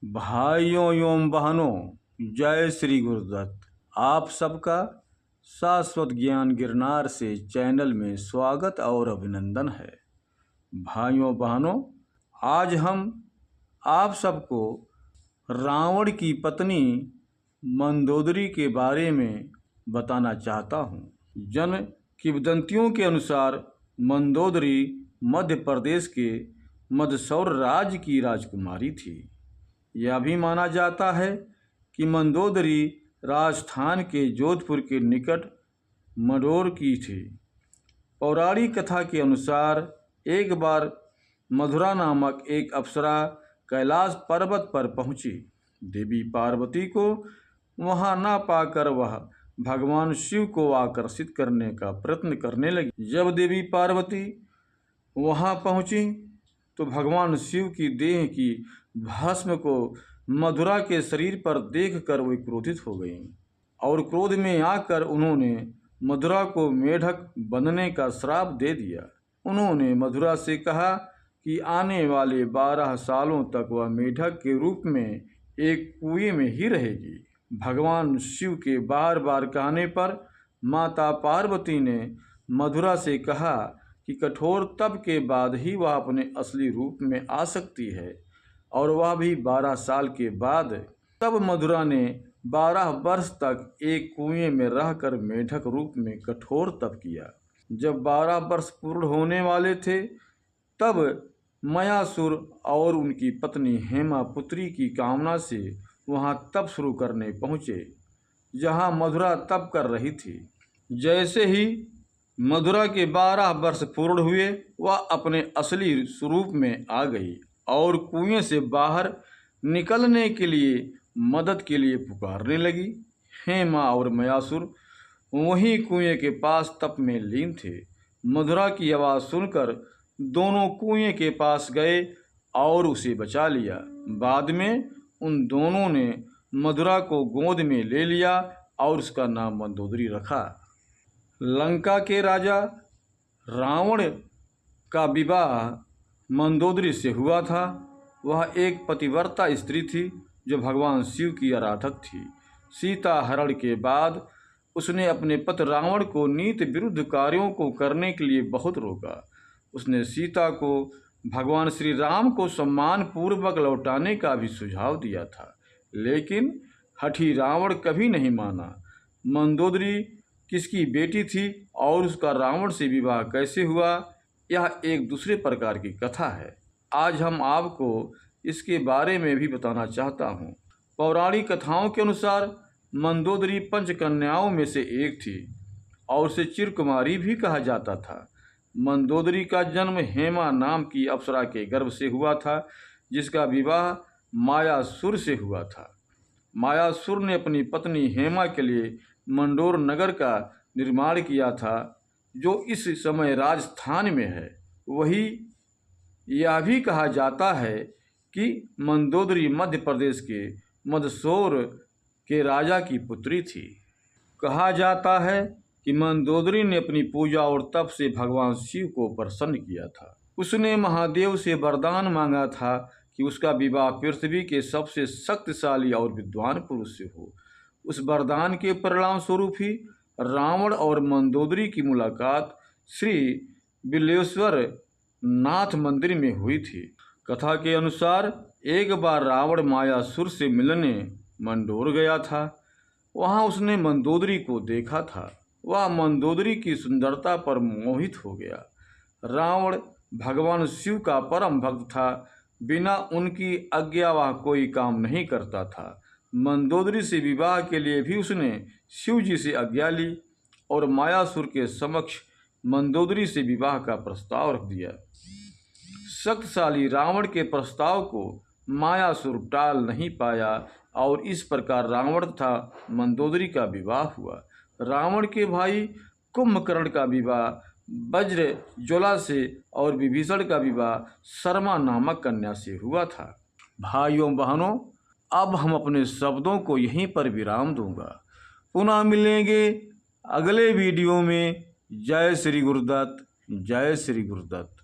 भाइयों एवं बहनों, जय श्री गुरुदत्त। आप सबका शाश्वत ज्ञान गिरनार से चैनल में स्वागत और अभिनंदन है। भाइयों बहनों, आज हम आप सबको रावण की पत्नी मंदोदरी के बारे में बताना चाहता हूँ। जन किंवदंतियों के अनुसार मंदोदरी मध्य प्रदेश के मंदसौर राज्य की राजकुमारी थी। यह भी माना जाता है कि मंदोदरी राजस्थान के जोधपुर के निकट मंडोर की थी। पौराणिक कथा के अनुसार एक बार मधुरा नामक एक अप्सरा कैलाश पर्वत पर पहुंची। देवी पार्वती को वहां न पाकर वह भगवान शिव को आकर्षित करने का प्रयत्न करने लगी। जब देवी पार्वती वहां पहुंची तो भगवान शिव की देह की भस्म को मधुरा के शरीर पर देखकर वे क्रोधित हो गईं और क्रोध में आकर उन्होंने मधुरा को मेढक बनने का श्राप दे दिया। उन्होंने मधुरा से कहा कि आने वाले 12 सालों तक वह मेढक के रूप में एक कुएं में ही रहेगी। भगवान शिव के बार बार कहने पर माता पार्वती ने मधुरा से कहा कि कठोर तप के बाद ही वह अपने असली रूप में आ सकती है, और वह भी 12 साल के बाद। तब मधुरा ने 12 वर्ष तक एक कुएं में रहकर मेढक रूप में कठोर तप किया। जब 12 वर्ष पूर्ण होने वाले थे तब मयासुर और उनकी पत्नी हेमा पुत्री की कामना से वहां तप शुरू करने पहुँचे, जहां मधुरा तप कर रही थी। जैसे ही मधुरा के 12 वर्ष पूर्ण हुए, वह अपने असली स्वरूप में आ गई और कुएं से बाहर निकलने के लिए मदद के लिए पुकारने लगी। हेमा और मयासुर वहीं कुएं के पास तप में लीन थे। मधुरा की आवाज़ सुनकर दोनों कुएं के पास गए और उसे बचा लिया। बाद में उन दोनों ने मधुरा को गोद में ले लिया और उसका नाम मंदोदरी रखा। लंका के राजा रावण का विवाह मंदोदरी से हुआ था। वह एक पतिव्रता स्त्री थी जो भगवान शिव की आराधक थी। सीता हरण के बाद उसने अपने पति रावण को नीति विरुद्ध कार्यों को करने के लिए बहुत रोका। उसने सीता को भगवान श्री राम को सम्मान पूर्वक लौटाने का भी सुझाव दिया था, लेकिन हठी रावण कभी नहीं माना। मंदोदरी किसकी बेटी थी और उसका रावण से विवाह कैसे हुआ, यह एक दूसरे प्रकार की कथा है। आज हम आपको इसके बारे में भी बताना चाहता हूँ। पौराणिक कथाओं के अनुसार मंदोदरी पंचकन्याओं में से एक थी और उसे चिरकुमारी भी कहा जाता था। मंदोदरी का जन्म हेमा नाम की अप्सरा के गर्भ से हुआ था, जिसका विवाह मायासुर से हुआ था। मायासुर ने अपनी पत्नी हेमा के लिए मंडोर नगर का निर्माण किया था, जो इस समय राजस्थान में है। वही यह भी कहा जाता है कि मंदोदरी मध्य प्रदेश के मंदसौर के राजा की पुत्री थी। कहा जाता है कि मंदोदरी ने अपनी पूजा और तप से भगवान शिव को प्रसन्न किया था। उसने महादेव से वरदान मांगा था कि उसका विवाह पृथ्वी के सबसे शक्तिशाली और विद्वान पुरुष से हो। उस वरदान के परिणाम स्वरूप ही रावण और मंदोदरी की मुलाकात श्री बिल्वेश्वर नाथ मंदिर में हुई थी। कथा के अनुसार एक बार रावण मायासुर से मिलने मंडोर गया था। वहां उसने मंदोदरी को देखा था। वह मंदोदरी की सुंदरता पर मोहित हो गया। रावण भगवान शिव का परम भक्त था। बिना उनकी आज्ञा वह कोई काम नहीं करता था। मंदोदरी से विवाह के लिए भी उसने शिव जी से आज्ञा ली और मायासुर के समक्ष मंदोदरी से विवाह का प्रस्ताव रख दिया। शक्तिशाली रावण के प्रस्ताव को मायासुर टाल नहीं पाया और इस प्रकार रावण तथा मंदोदरी का विवाह हुआ। रावण के भाई कुंभकर्ण का विवाह वज्र ज्वाला से और विभीषण का विवाह शर्मा नामक कन्या से हुआ था। भाइयों बहनों, अब हम अपने शब्दों को यहीं पर विराम दूंगा। पुनः मिलेंगे अगले वीडियो में। जय श्री गुरुदत्त, जय श्री गुरुदत्त।